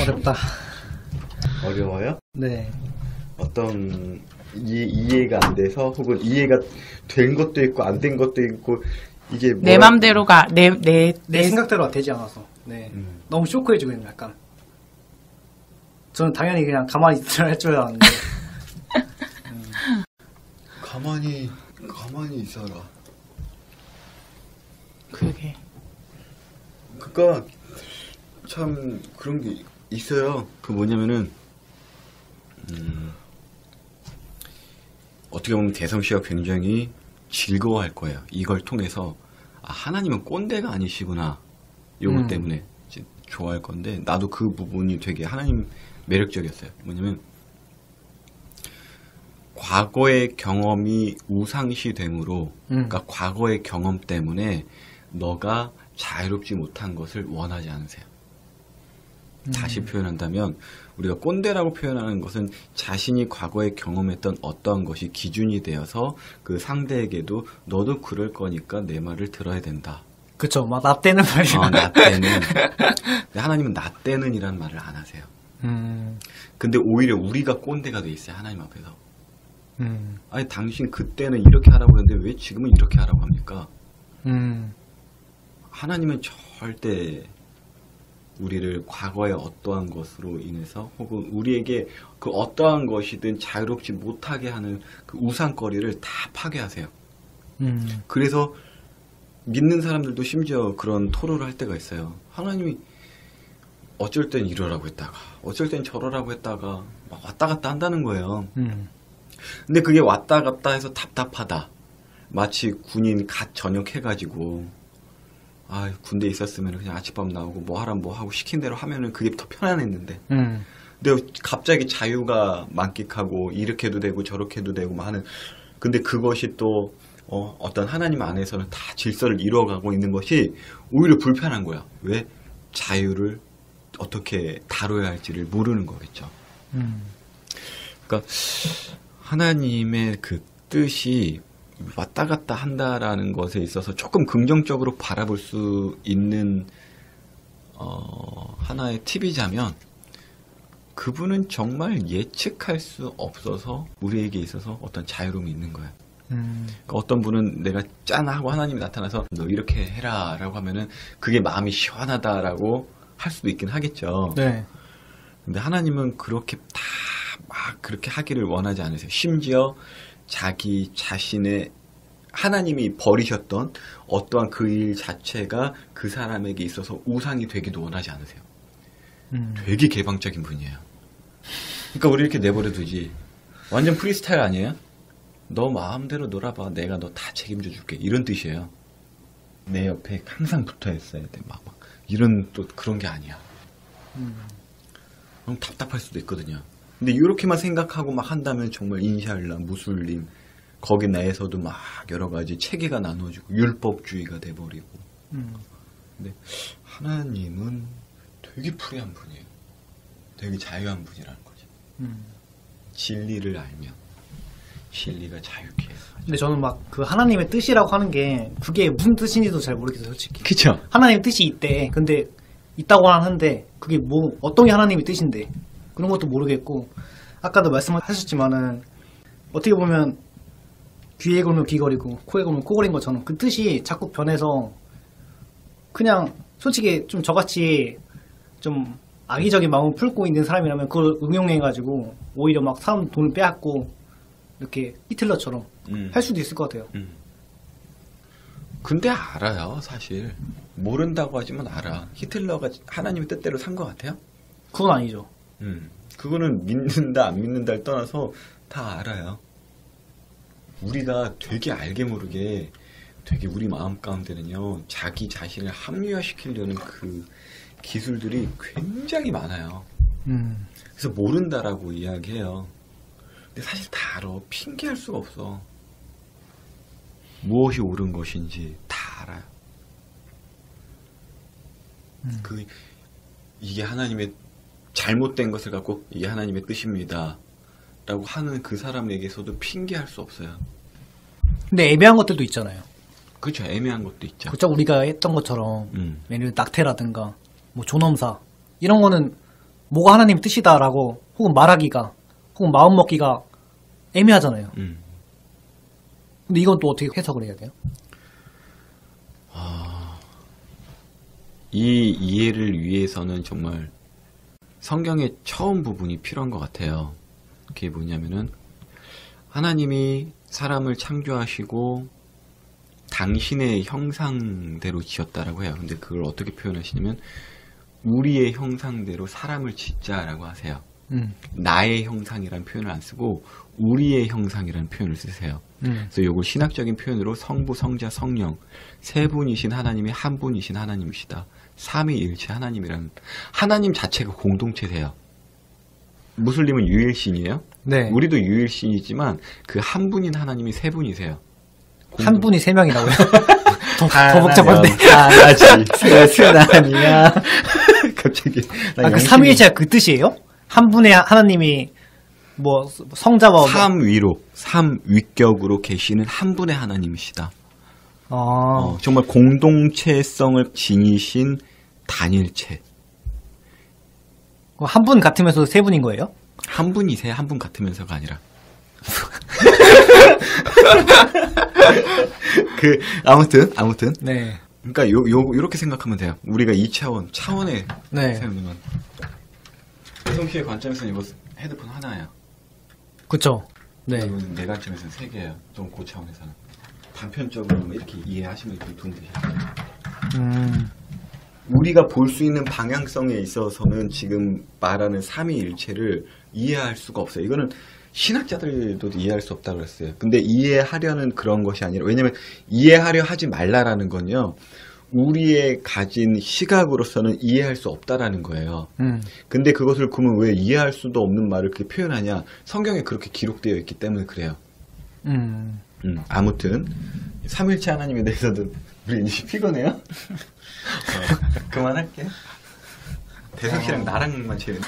어렵다. 어려워요? 네. 어떤 이해가 안 돼서 혹은 이해가 된 것도 있고 안 된 것도 있고 이게 내 맘대로가 내 생각대로가 되지 않아서 네. 너무 쇼크해지고 있는 약간. 저는 당연히 그냥 가만히 있으라 할 줄 알았는데 가만히 있어라. 그게 그러니까 참 그런 게 있어요. 그 뭐냐면은 어떻게 보면 대성 씨가 굉장히 즐거워할 거예요. 이걸 통해서 아, 하나님은 꼰대가 아니시구나. 요것 때문에 좋아할 건데 나도 그 부분이 되게 하나님 매력적이었어요. 뭐냐면 과거의 경험이 우상시 되므로 그러니까 과거의 경험 때문에 너가 자유롭지 못한 것을 원하지 않으세요. 다시 표현한다면 우리가 꼰대라고 표현하는 것은 자신이 과거에 경험했던 어떠한 것이 기준이 되어서 그 상대에게도 너도 그럴 거니까 내 말을 들어야 된다. 그쵸. 막 나 때는 말이야. 나 때는. 근데 하나님은 나 때는 이란 말을 안 하세요. 근데 오히려 우리가 꼰대가 돼 있어요. 하나님 앞에서. 아니 당신 그때는 이렇게 하라고 했는데 왜 지금은 이렇게 하라고 합니까? 하나님은 절대 우리를 과거의 어떠한 것으로 인해서 혹은 우리에게 그 어떠한 것이든 자유롭지 못하게 하는 그 우상거리를 다 파괴하세요. 그래서 믿는 사람들도 심지어 그런 토로를 할 때가 있어요. 하나님이 어쩔 땐 이러라고 했다가 어쩔 땐 저러라고 했다가 막 왔다 갔다 한다는 거예요. 근데 그게 왔다 갔다 해서 답답하다. 마치 군인 갓 전역해가지고 아 군대에 있었으면 그냥 아침밥 나오고 뭐 하라면 뭐 하고 시킨 대로 하면은 그게 더 편안했는데 근데 갑자기 자유가 만끽하고 이렇게 해도 되고 저렇게 해도 되고 막 하는 근데 그것이 또 어떤 하나님 안에서는 다 질서를 이루어가고 있는 것이 오히려 불편한 거야. 왜? 자유를 어떻게 다뤄야 할지를 모르는 거겠죠. 그러니까 하나님의 그 뜻이 왔다 갔다 한다라는 것에 있어서 조금 긍정적으로 바라볼 수 있는 하나의 팁이자면 그분은 정말 예측할 수 없어서 우리에게 있어서 어떤 자유로움이 있는 거예요. 그러니까 어떤 분은 내가 짠 하고 하나님이 나타나서 너 이렇게 해라 라고 하면은 그게 마음이 시원하다라고 할 수도 있긴 하겠죠. 네. 근데 하나님은 그렇게 다 막 그렇게 하기를 원하지 않으세요. 심지어 자기 자신의 하나님이 버리셨던 어떠한 그 일 자체가 그 사람에게 있어서 우상이 되기도 원하지 않으세요. 되게 개방적인 분이에요. 그러니까 우리 이렇게 내버려 두지. 완전 프리스타일 아니에요? 너 마음대로 놀아봐. 내가 너 다 책임져 줄게. 이런 뜻이에요. 내 옆에 항상 붙어 있어야 돼. 막 이런 또 그런 게 아니야. 너무 답답할 수도 있거든요. 근데 이렇게만 생각하고 막 한다면 정말 인샬라, 무슬림 거기 내에서도 막 여러 가지 체계가 나눠지고 율법주의가 돼버리고. 근데 하나님은 되게 프리한 분이에요. 되게 자유한 분이라는 거죠. 진리를 알면 진리가 자유케 해요. 근데 저는 막 그 하나님의 뜻이라고 하는 게 그게 무슨 뜻인지도 잘 모르겠어요, 솔직히. 그쵸? 하나님의 뜻이 있대. 근데 있다고 하는데 그게 뭐 어떤 게 하나님의 뜻인데 그런 것도 모르겠고 아까도 말씀하셨지만은 어떻게 보면 귀에 걸면 귀걸이고 코에 걸면 코걸인 것처럼 그 뜻이 자꾸 변해서 그냥 솔직히 좀 저같이 좀 악의적인 마음을 품고 있는 사람이라면 그걸 응용해가지고 오히려 막 사람 돈을 빼앗고 이렇게 히틀러처럼 할 수도 있을 것 같아요. 근데 알아요, 사실. 모른다고 하지만 알아. 히틀러가 하나님의 뜻대로 산 것 같아요? 그건 아니죠. 그거는 믿는다 안 믿는다를 떠나서 다 알아요. 우리가 되게 알게 모르게 되게 우리 마음 가운데는요 자기 자신을 합리화시키려는 그 기술들이 굉장히 많아요. 그래서 모른다라고 이야기해요. 근데 사실 다 알아. 핑계할 수가 없어. 무엇이 옳은 것인지 다 알아요. 이게 하나님의 잘못된 것을 갖고 이게 하나님의 뜻입니다 라고 하는 그 사람에게서도 핑계할 수 없어요. 근데 애매한 것들도 있잖아요. 그렇죠. 애매한 것도 있죠. 그렇죠. 우리가 했던 것처럼 예를 들어 낙태라든가 뭐 존엄사 이런 거는 뭐가 하나님의 뜻이다라고 혹은 말하기가 혹은 마음 먹기가 애매하잖아요. 근데 이건 또 어떻게 해석을 해야 돼요? 이 이해를 위해서는 정말 성경의 처음 부분이 필요한 것 같아요. 그게 뭐냐면은 하나님이 사람을 창조하시고 당신의 형상대로 지었다라고 해요. 근데 그걸 어떻게 표현하시냐면 우리의 형상대로 사람을 짓자라고 하세요. 나의 형상이라는 표현을 안 쓰고 우리의 형상이라는 표현을 쓰세요. 그래서 이걸 신학적인 표현으로 성부, 성자, 성령 세 분이신 하나님이 한 분이신 하나님이시다. 삼위일체 하나님이라는 하나님 자체가 공동체세요. 무슬림은 유일신이에요. 네. 우리도 유일신이지만 그 한 분인 하나님이 세 분이세요. 한 분이 세 명이라고요? 더 복잡한데. 하나지. 셋은 아니야. 갑자기. 그 삼위일체가 그 뜻이에요? 한 분의 하나님이 뭐 성자와 삼위로 삼위격으로 계시는 한 분의 하나님이시다. 아. 정말 공동체성을 지니신 단일체. 한 분 같으면서 세 분인 거예요? 한 분이세요. 한 분 같으면서가 아니라. 아무튼. 네. 그러니까 요렇게 생각하면 돼요. 우리가 2차원, 차원에 네. 세우면. 혜성 씨의 관점에서는 이거 헤드폰 하나예요. 그쵸. 네. 이거는 내 관점에서는 3개예요. 좀 고차원에서는. 단편적으로 이렇게 이해하시면 좀 도움이 되죠. 우리가 볼 수 있는 방향성에 있어서는 지금 말하는 삼위일체를 이해할 수가 없어요. 이거는 신학자들도 이해할 수 없다고 그랬어요. 근데 이해하려는 그런 것이 아니라, 왜냐면 이해하려 하지 말라라는 건요, 우리의 가진 시각으로서는 이해할 수 없다라는 거예요. 근데 그것을 그러면 왜 이해할 수도 없는 말을 그렇게 표현하냐? 성경에 그렇게 기록되어 있기 때문에 그래요. 아무튼 삼일체 하나님에 대해서도 우리 이제 피곤해요? 그만할게. 대석 씨랑 나랑만 제일.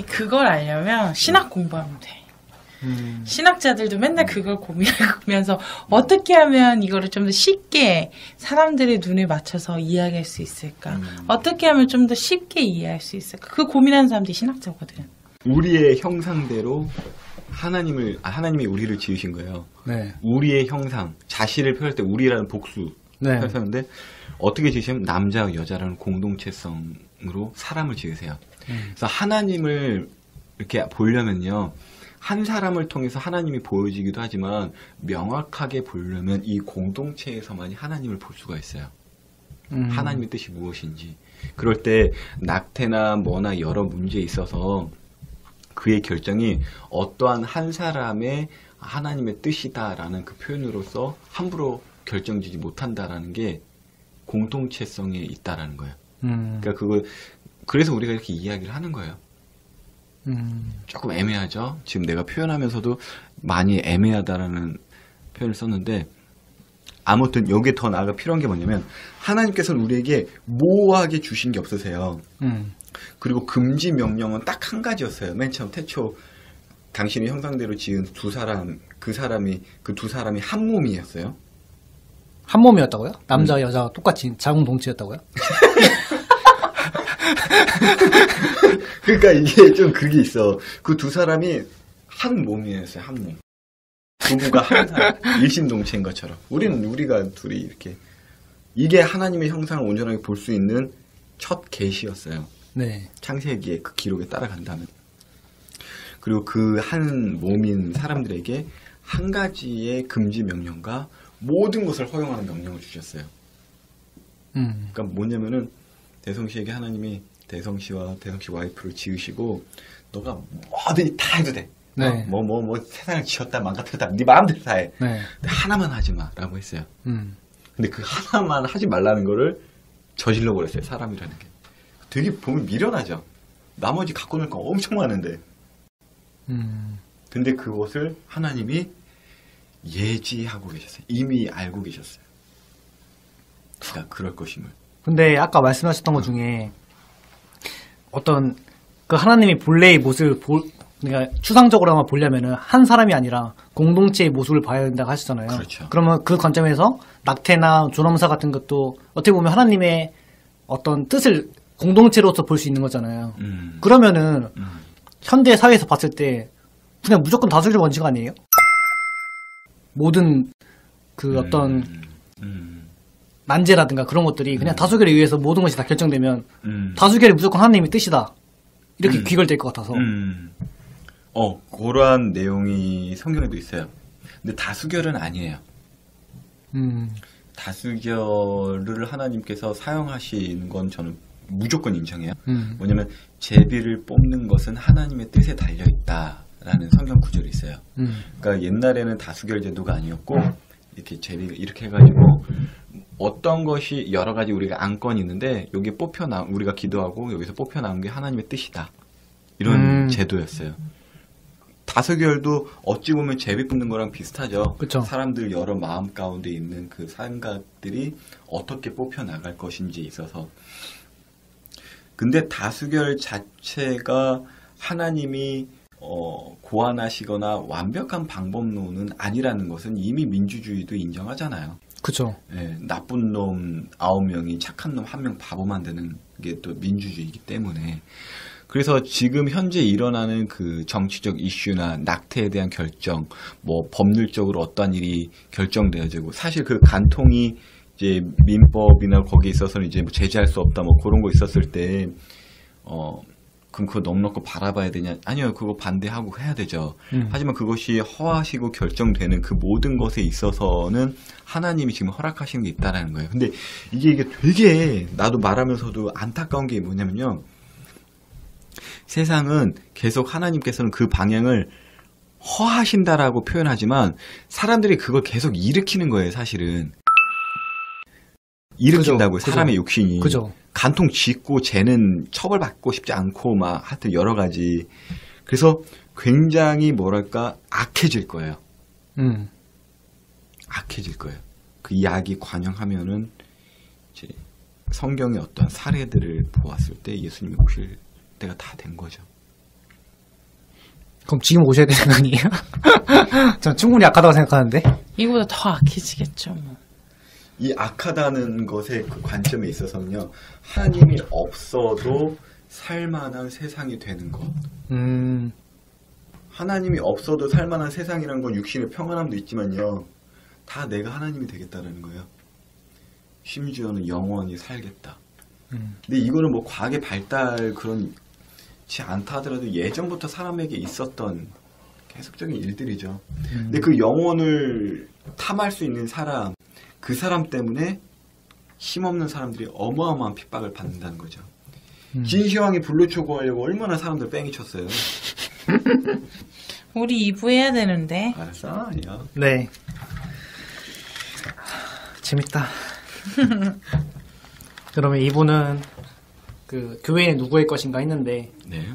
그걸 알려면 신학 공부하면 돼. 신학자들도 맨날 그걸 고민하면서 어떻게 하면 이거를 좀 더 쉽게 사람들의 눈에 맞춰서 이해할 수 있을까? 어떻게 하면 좀 더 쉽게 이해할 수 있을까? 그 고민하는 사람들이 신학자거든. 우리의 형상대로 하나님이 우리를 지으신 거예요. 네. 우리의 형상, 자신을 표현할 때 우리라는 복수 네. 표현하는데 어떻게 지으시면 남자와 여자라는 공동체성으로 사람을 지으세요. 그래서 하나님을 이렇게 보려면요, 한 사람을 통해서 하나님이 보여지기도 하지만 명확하게 보려면 이 공동체에서만이 하나님을 볼 수가 있어요. 하나님의 뜻이 무엇인지. 그럴 때 낙태나 뭐나 여러 문제에 있어서 그의 결정이 어떠한 한 사람의 하나님의 뜻이다라는 그 표현으로서 함부로 결정지지 못한다라는 게 공동체성에 있다라는 거예요. 그러니까 그래서 우리가 이렇게 이야기를 하는 거예요. 조금 애매하죠? 지금 내가 표현하면서도 많이 애매하다라는 표현을 썼는데, 아무튼 여기에 더 나아가 필요한 게 뭐냐면, 하나님께서는 우리에게 모호하게 주신 게 없으세요. 그리고 금지 명령은 딱 한 가지였어요. 맨 처음 태초 당신의 형상대로 지은 그 두 사람이 한 몸이었어요. 한 몸이었다고요? 남자와 여자가 똑같이 자궁동체였다고요? 그러니까 이게 좀 그게 있어. 그 두 사람이 한 몸이었어요. 한 몸. 부부가 한 사람, 일심동체인 것처럼. 우리가 둘이 이렇게. 이게 하나님의 형상을 온전하게 볼 수 있는 첫 계시였어요. 네. 창세기의 그 기록에 따라간다면. 그리고 그 한 몸인 사람들에게 한 가지의 금지 명령과 모든 것을 허용하는 명령을 주셨어요. 그러니까 뭐냐면은 대성씨에게 하나님이 대성씨와 대성씨 와이프를 지으시고 너가 뭐든지 다 해도 돼. 네. 세상을 지었다 망가뜨렸다 네 마음대로 다 해. 네. 근데 하나만 하지 마라고 했어요. 근데 그 하나만 하지 말라는 거를 저질러 버렸어요. 사람이라는 게. 되게 보면 미련하죠. 나머지 갖고 놀 거 엄청 많은데. 근데 그것을 하나님이 예지하고 계셨어요. 이미 알고 계셨어요. 그러니까 그럴 것임을. 근데 아까 말씀하셨던 것 중에 어떤 그 하나님이 본래의 모습을 그러니까 추상적으로만 보려면은 한 사람이 아니라 공동체의 모습을 봐야 된다고 하시잖아요. 그렇죠. 그러면 그 관점에서 낙태나 존엄사 같은 것도 어떻게 보면 하나님의 어떤 뜻을 공동체로서 볼 수 있는 거잖아요. 음. 그러면은 현대 사회에서 봤을 때 그냥 무조건 다수결 원칙 아니에요? 모든 그 어떤 난제라든가 그런 것들이 그냥 다수결에 의해서 모든 것이 다 결정되면 다수결이 무조건 하나님의 뜻이다. 이렇게 귀결될 것 같아서. 그러한 내용이 성경에도 있어요. 근데 다수결은 아니에요. 다수결을 하나님께서 사용하시는 건 저는 무조건 인정해요. 뭐냐면 제비를 뽑는 것은 하나님의 뜻에 달려 있다라는 성경 구절이 있어요. 그러니까 옛날에는 다수결 제도가 아니었고 이렇게 제비가 이렇게 해가지고 어떤 것이 여러 가지 우리가 안건이 있는데 여기 우리가 기도하고 여기서 뽑혀 나온 게 하나님의 뜻이다. 이런 제도였어요. 다수결도 어찌 보면 제비 뽑는 거랑 비슷하죠. 그쵸. 사람들 여러 마음 가운데 있는 그 생각들이 어떻게 뽑혀 나갈 것인지에 있어서. 근데 다수결 자체가 하나님이 고안하시거나 완벽한 방법론은 아니라는 것은 이미 민주주의도 인정하잖아요. 그쵸. 예, 나쁜 놈 9명이 착한 놈 1명 바보 만드는 게 또 민주주의이기 때문에. 그래서 지금 현재 일어나는 그 정치적 이슈나 낙태에 대한 결정, 뭐 법률적으로 어떠한 일이 결정되어지고, 사실 그 간통이 이제 민법이나 거기에 있어서는 이제 뭐 제재할 수 없다 뭐 그런 거 있었을 때, 그럼 그거 넉넉히 바라봐야 되냐? 아니요, 그거 반대하고 해야 되죠. 하지만 그것이 허하시고 결정되는 그 모든 것에 있어서는 하나님이 지금 허락하시는 게 있다라는 거예요. 근데 이게 되게 나도 말하면서도 안타까운 게 뭐냐면요. 세상은 계속 하나님께서는 그 방향을 허하신다라고 표현하지만 사람들이 그걸 계속 일으키는 거예요, 사실은. 일으킨다고요, 그죠. 사람의 욕심이. 그죠. 간통 짓고 쟤는 처벌받고 싶지 않고 막 하여튼 여러 가지. 그래서 굉장히 뭐랄까 악해질 거예요. 악해질 거예요. 그 약이 관영하면은 이제 성경의 어떤 사례들을 보았을 때 예수님이 오실 때가 다 된 거죠. 그럼 지금 오셔야 되는 거 아니에요? 전 충분히 약하다고 생각하는데. 이거보다 더 악해지겠죠. 뭐. 이 악하다는 것의 그 관점에 있어서는요, 하나님이 없어도 살만한 세상이 되는 것. 하나님이 없어도 살만한 세상이란 건 육신의 평안함도 있지만요, 다 내가 하나님이 되겠다는 거예요. 심지어는 영원히 살겠다. 근데 이거는 뭐 과학의 발달 그런지 않다 하더라도 예전부터 사람에게 있었던 계속적인 일들이죠. 근데 그 영혼을 탐할 수 있는 사람, 그 사람 때문에 힘없는 사람들이 어마어마한 핍박을 받는다는 거죠. 진시황이 불로초구 하려고 얼마나 사람들 뺑이 쳤어요. 우리 2부 해야 되는데. 알았어? 아니야. 네. 재밌다. 그러면 이분은 그 교회는 누구의 것인가 했는데 네.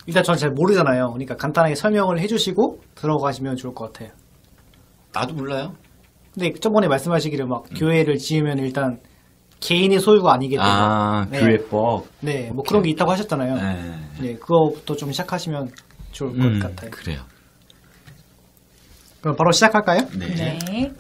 일단 저는 잘 모르잖아요. 그러니까 간단하게 설명을 해주시고 들어가시면 좋을 것 같아요. 나도 몰라요. 근데 저번에 말씀하시기를 막 교회를 지으면 일단 개인의 소유가 아니게 되고 네. 교회법. 네, 뭐 그런 게 있다고 하셨잖아요. 네. 네, 그거부터 좀 시작하시면 좋을 것 같아요. 그래요. 그럼 바로 시작할까요? 네. 네.